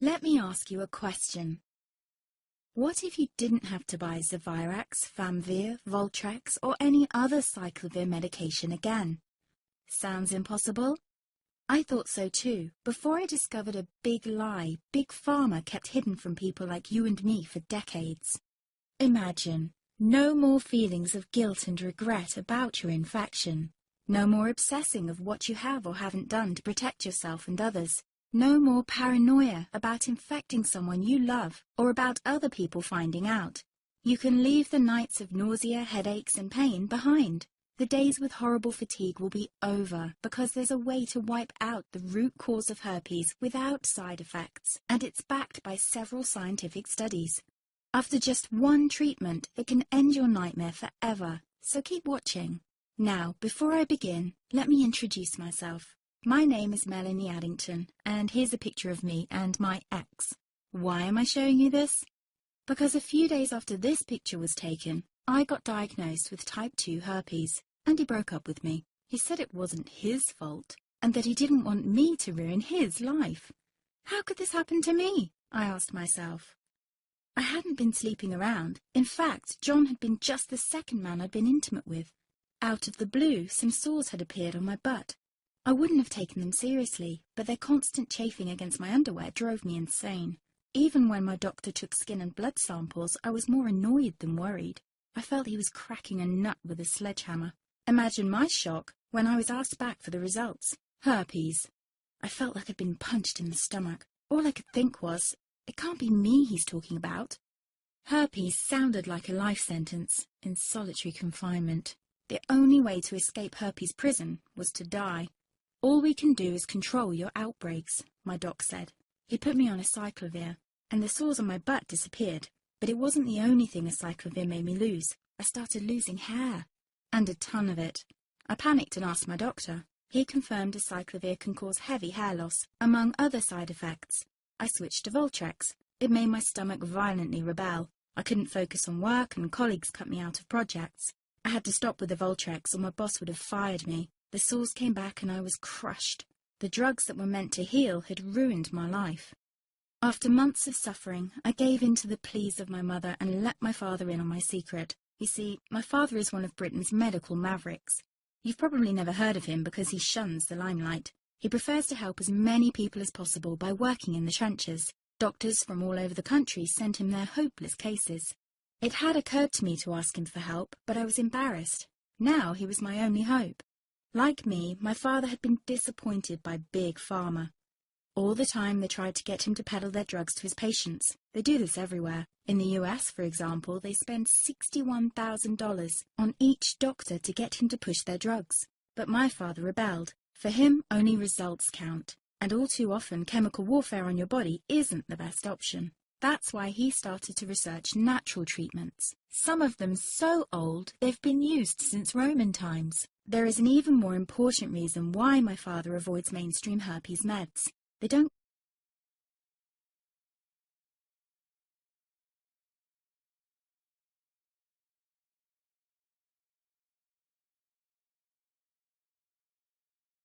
Let me ask you a question. What if you didn't have to buy Zevirax, Famvir, Voltrex, or any other cyclovir medication again? Sounds impossible? I thought so too, before I discovered a big lie Big Pharma kept hidden from people like you and me for decades. Imagine, no more feelings of guilt and regret about your infection. No more obsessing of what you have or haven't done to protect yourself and others. No more paranoia about infecting someone you love or about other people finding out. You can leave the nights of nausea, headaches and pain behind. The days with horrible fatigue will be over because there's a way to wipe out the root cause of herpes without side effects, and it's backed by several scientific studies. After just one treatment, it can end your nightmare forever, so keep watching. Now, before I begin, let me introduce myself. My name is Melanie Addington, and here's a picture of me and my ex. Why am I showing you this? Because a few days after this picture was taken, I got diagnosed with type 2 herpes, and he broke up with me. He said it wasn't his fault, and that he didn't want me to ruin his life. How could this happen to me? I asked myself. I hadn't been sleeping around. In fact, John had been just the second man I'd been intimate with. Out of the blue, some sores had appeared on my butt. I wouldn't have taken them seriously, but their constant chafing against my underwear drove me insane. Even when my doctor took skin and blood samples, I was more annoyed than worried. I felt he was cracking a nut with a sledgehammer. Imagine my shock when I was asked back for the results. Herpes. I felt like I'd been punched in the stomach. All I could think was, it can't be me he's talking about. Herpes sounded like a life sentence in solitary confinement. The only way to escape herpes prison was to die. All we can do is control your outbreaks, my doc said. He put me on a cyclovir, and the sores on my butt disappeared. But it wasn't the only thing a cyclovir made me lose. I started losing hair, and a ton of it. I panicked and asked my doctor. He confirmed a cyclovir can cause heavy hair loss, among other side effects. I switched to Voltrex. It made my stomach violently rebel. I couldn't focus on work, and colleagues cut me out of projects. I had to stop with the Voltrex, or my boss would have fired me. The sores came back and I was crushed. The drugs that were meant to heal had ruined my life. After months of suffering, I gave in to the pleas of my mother and let my father in on my secret. You see, my father is one of Britain's medical mavericks. You've probably never heard of him because he shuns the limelight. He prefers to help as many people as possible by working in the trenches. Doctors from all over the country sent him their hopeless cases. It had occurred to me to ask him for help, but I was embarrassed. Now he was my only hope. Like me, my father had been disappointed by Big Pharma. All the time they tried to get him to peddle their drugs to his patients. They do this everywhere. In the US, for example, they spend $61,000 on each doctor to get him to push their drugs. But my father rebelled. For him, only results count. And all too often, chemical warfare on your body isn't the best option. That's why he started to research natural treatments. Some of them so old, they've been used since Roman times. There is an even more important reason why my father avoids mainstream herpes meds. They don't